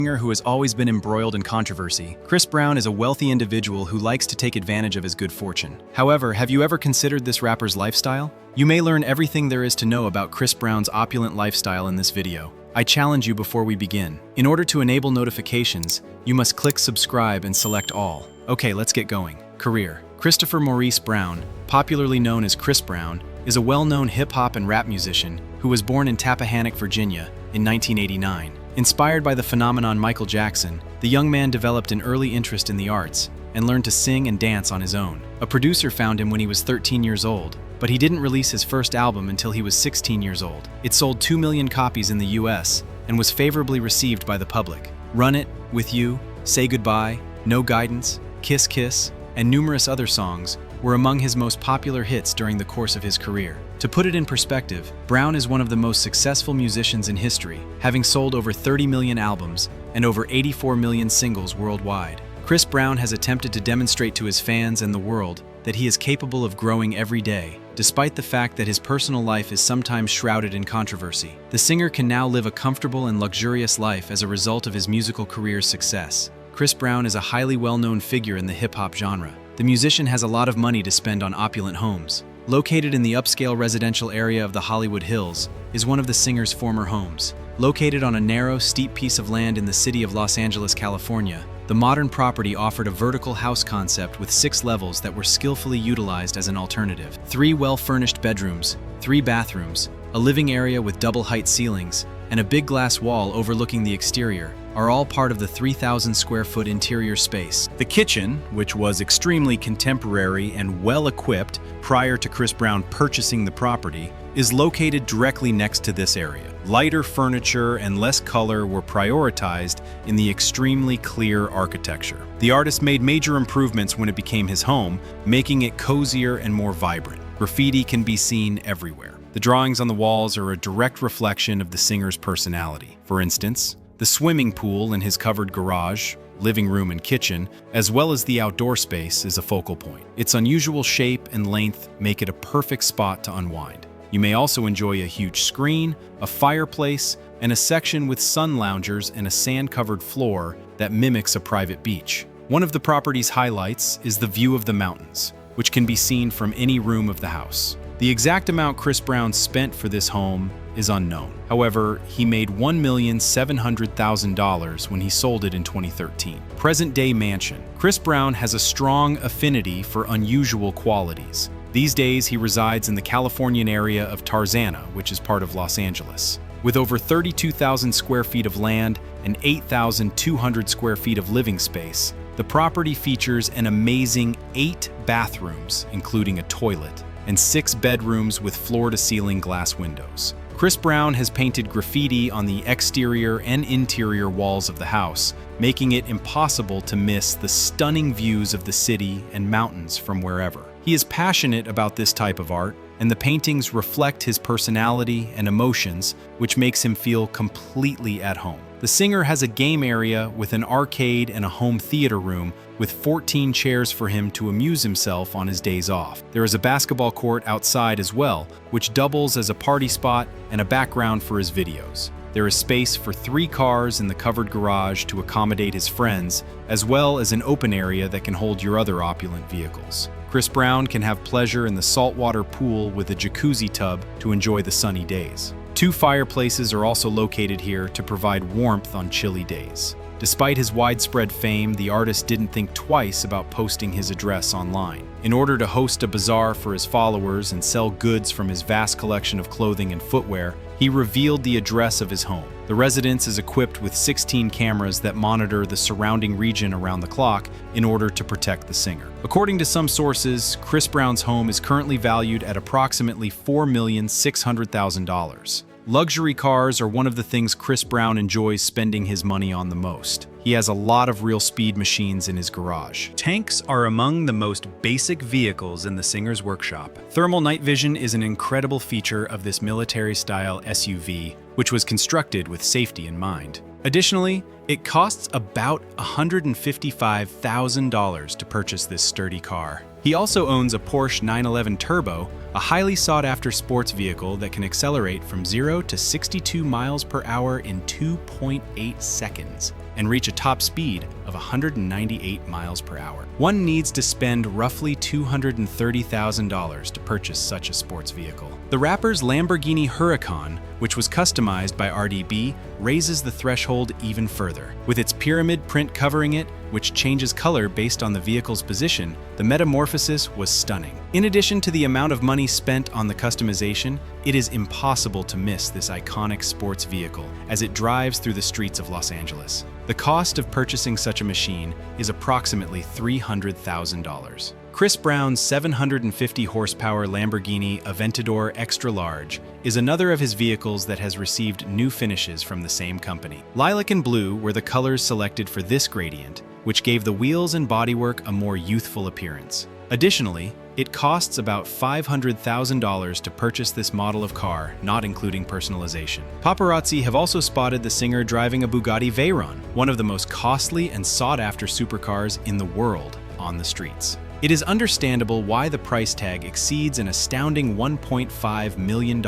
Singer who has always been embroiled in controversy. Chris Brown is a wealthy individual who likes to take advantage of his good fortune. However, have you ever considered this rapper's lifestyle? You may learn everything there is to know about Chris Brown's opulent lifestyle in this video. I challenge you before we begin. In order to enable notifications, you must click subscribe and select all. Okay, let's get going. Career. Christopher Maurice Brown, popularly known as Chris Brown, is a well-known hip-hop and rap musician who was born in Tappahannock, Virginia in 1989. Inspired by the phenomenon Michael Jackson, the young man developed an early interest in the arts and learned to sing and dance on his own. A producer found him when he was 13 years old, but he didn't release his first album until he was 16 years old. It sold 2 million copies in the US and was favorably received by the public. Run It, With You, Say Goodbye, No Guidance, Kiss Kiss, and numerous other songs were among his most popular hits during the course of his career. To put it in perspective, Brown is one of the most successful musicians in history, having sold over 30 million albums and over 84 million singles worldwide. Chris Brown has attempted to demonstrate to his fans and the world that he is capable of growing every day, despite the fact that his personal life is sometimes shrouded in controversy. The singer can now live a comfortable and luxurious life as a result of his musical career's success. Chris Brown is a highly well-known figure in the hip-hop genre. The musician has a lot of money to spend on opulent homes. Located in the upscale residential area of the Hollywood Hills is one of the singer's former homes. Located on a narrow, steep piece of land in the city of Los Angeles, California, the modern property offered a vertical house concept with 6 levels that were skillfully utilized as an alternative. 3 well-furnished bedrooms, 3 bathrooms, a living area with double-height ceilings, and a big glass wall overlooking the exterior are all part of the 3,000 square foot interior space. The kitchen, which was extremely contemporary and well-equipped prior to Chris Brown purchasing the property, is located directly next to this area. Lighter furniture and less color were prioritized in the extremely clear architecture. The artist made major improvements when it became his home, making it cozier and more vibrant. Graffiti can be seen everywhere. The drawings on the walls are a direct reflection of the singer's personality. For instance, the swimming pool in his covered garage, living room and kitchen, as well as the outdoor space, is a focal point. Its unusual shape and length make it a perfect spot to unwind. You may also enjoy a huge screen, a fireplace, and a section with sun loungers and a sand-covered floor that mimics a private beach. One of the property's highlights is the view of the mountains, which can be seen from any room of the house. The exact amount Chris Brown spent for this home is unknown. However, he made $1,700,000 when he sold it in 2013. Present-day mansion. Chris Brown has a strong affinity for unusual qualities. These days, he resides in the Californian area of Tarzana, which is part of Los Angeles. With over 32,000 square feet of land and 8,200 square feet of living space, the property features an amazing 8 bathrooms, including a toilet, and 6 bedrooms with floor-to-ceiling glass windows. Chris Brown has painted graffiti on the exterior and interior walls of the house, making it impossible to miss the stunning views of the city and mountains from wherever. He is passionate about this type of art, and the paintings reflect his personality and emotions, which makes him feel completely at home. The singer has a game area with an arcade and a home theater room with 14 chairs for him to amuse himself on his days off. There is a basketball court outside as well, which doubles as a party spot and a background for his videos. There is space for 3 cars in the covered garage to accommodate his friends, as well as an open area that can hold your other opulent vehicles. Chris Brown can have pleasure in the saltwater pool with a jacuzzi tub to enjoy the sunny days. 2 fireplaces are also located here to provide warmth on chilly days. Despite his widespread fame, the artist didn't think twice about posting his address online. In order to host a bazaar for his followers and sell goods from his vast collection of clothing and footwear, he revealed the address of his home. The residence is equipped with 16 cameras that monitor the surrounding region around the clock in order to protect the singer. According to some sources, Chris Brown's home is currently valued at approximately $4,600,000. Luxury cars are one of the things Chris Brown enjoys spending his money on the most. He has a lot of real speed machines in his garage. Tanks are among the most basic vehicles in the singer's workshop. Thermal night vision is an incredible feature of this military-style SUV, which was constructed with safety in mind. Additionally, it costs about $155,000 to purchase this sturdy car. He also owns a Porsche 911 Turbo, a highly sought-after sports vehicle that can accelerate from 0 to 62 miles per hour in 2.8 seconds. and reach a top speed of 198 miles per hour. One needs to spend roughly $230,000 to purchase such a sports vehicle. The rapper's Lamborghini Huracan, which was customized by RDB, raises the threshold even further. With its pyramid print covering it, which changes color based on the vehicle's position, the metamorphosis was stunning. In addition to the amount of money spent on the customization, it is impossible to miss this iconic sports vehicle as it drives through the streets of Los Angeles. The cost of purchasing such a machine is approximately $300,000. Chris Brown's 750 horsepower Lamborghini Aventador Extra Large is another of his vehicles that has received new finishes from the same company. Lilac and blue were the colors selected for this gradient, which gave the wheels and bodywork a more youthful appearance. Additionally, it costs about $500,000 to purchase this model of car, not including personalization. Paparazzi have also spotted the singer driving a Bugatti Veyron, one of the most costly and sought-after supercars in the world, on the streets. It is understandable why the price tag exceeds an astounding $1.5 million.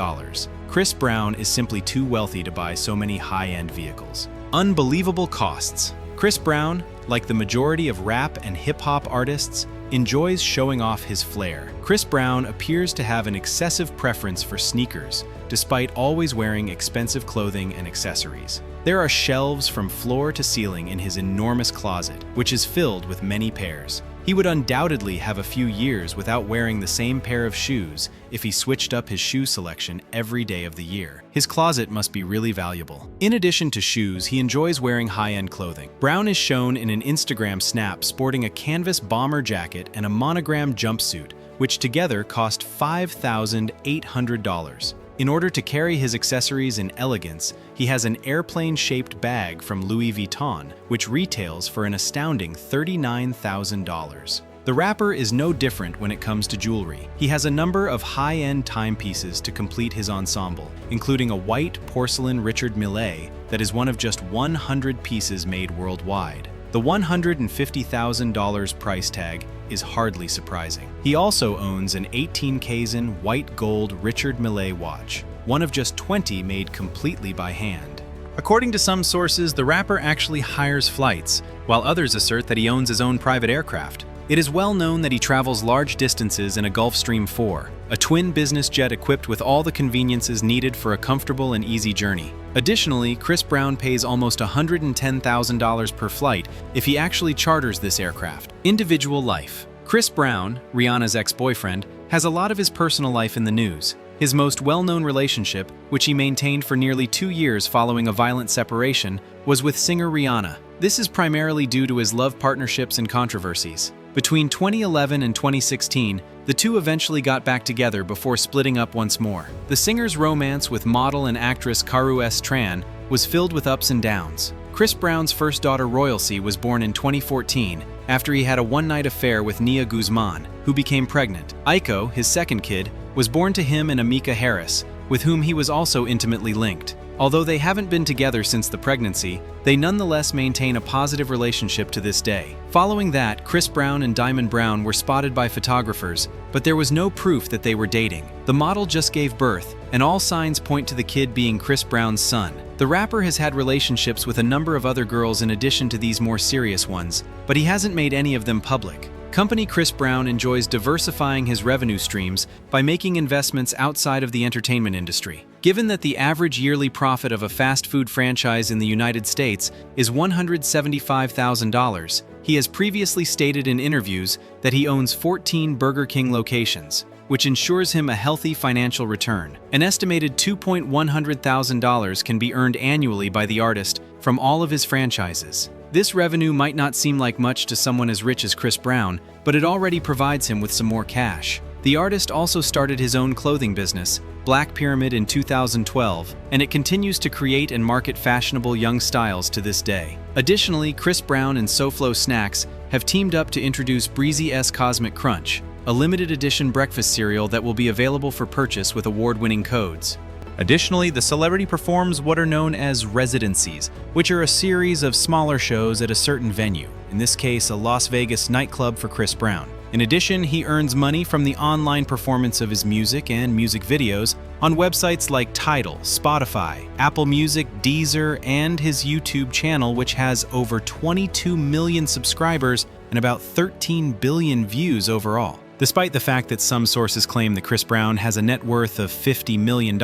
Chris Brown is simply too wealthy to buy so many high-end vehicles. Unbelievable costs. Chris Brown, like the majority of rap and hip-hop artists, enjoys showing off his flair. Chris Brown appears to have an excessive preference for sneakers, despite always wearing expensive clothing and accessories. There are shelves from floor to ceiling in his enormous closet, which is filled with many pairs. He would undoubtedly have a few years without wearing the same pair of shoes if he switched up his shoe selection every day of the year. His closet must be really valuable. In addition to shoes, he enjoys wearing high-end clothing. Brown is shown in an Instagram snap sporting a canvas bomber jacket and a monogram jumpsuit, which together cost $5,800. In order to carry his accessories in elegance, he has an airplane-shaped bag from Louis Vuitton, which retails for an astounding $39,000. The rapper is no different when it comes to jewelry. He has a number of high-end timepieces to complete his ensemble, including a white porcelain Richard Mille that is one of just 100 pieces made worldwide. The $150,000 price tag is hardly surprising. He also owns an 18K white gold Richard Mille watch, one of just 20 made completely by hand. According to some sources, the rapper actually hires flights, while others assert that he owns his own private aircraft. It is well known that he travels large distances in a Gulfstream 4, a twin business jet equipped with all the conveniences needed for a comfortable and easy journey. Additionally, Chris Brown pays almost $110,000 per flight if he actually charters this aircraft. Individual life. Chris Brown, Rihanna's ex-boyfriend, has a lot of his personal life in the news. His most well-known relationship, which he maintained for nearly 2 years following a violent separation, was with singer Rihanna. This is primarily due to his love partnerships and controversies. Between 2011 and 2016, the two eventually got back together before splitting up once more. The singer's romance with model and actress Karou S. Tran was filled with ups and downs. Chris Brown's first daughter Royalty was born in 2014 after he had a one-night affair with Nia Guzman, who became pregnant. Aiko, his second kid, was born to him and Amika Harris, with whom he was also intimately linked. Although they haven't been together since the pregnancy, they nonetheless maintain a positive relationship to this day. Following that, Chris Brown and Diamond Brown were spotted by photographers, but there was no proof that they were dating. The model just gave birth, and all signs point to the kid being Chris Brown's son. The rapper has had relationships with a number of other girls in addition to these more serious ones, but he hasn't made any of them public. Company Chris Brown enjoys diversifying his revenue streams by making investments outside of the entertainment industry. Given that the average yearly profit of a fast food franchise in the United States is $175,000, he has previously stated in interviews that he owns 14 Burger King locations, which ensures him a healthy financial return. An estimated $2,100,000 can be earned annually by the artist from all of his franchises. This revenue might not seem like much to someone as rich as Chris Brown, but it already provides him with some more cash. The artist also started his own clothing business, Black Pyramid, in 2012, and it continues to create and market fashionable young styles to this day. Additionally, Chris Brown and SoFlo Snacks have teamed up to introduce Breezy S Cosmic Crunch, a limited edition breakfast cereal that will be available for purchase with award-winning codes. Additionally, the celebrity performs what are known as residencies, which are a series of smaller shows at a certain venue, in this case a Las Vegas nightclub for Chris Brown. In addition, he earns money from the online performance of his music and music videos on websites like Tidal, Spotify, Apple Music, Deezer, and his YouTube channel, which has over 22 million subscribers and about 13 billion views overall. Despite the fact that some sources claim that Chris Brown has a net worth of $50 million,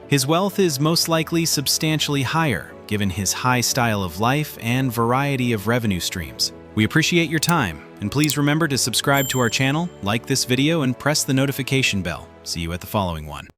his wealth is most likely substantially higher, given his high style of life and variety of revenue streams. We appreciate your time, and please remember to subscribe to our channel, like this video, and press the notification bell. See you at the following one.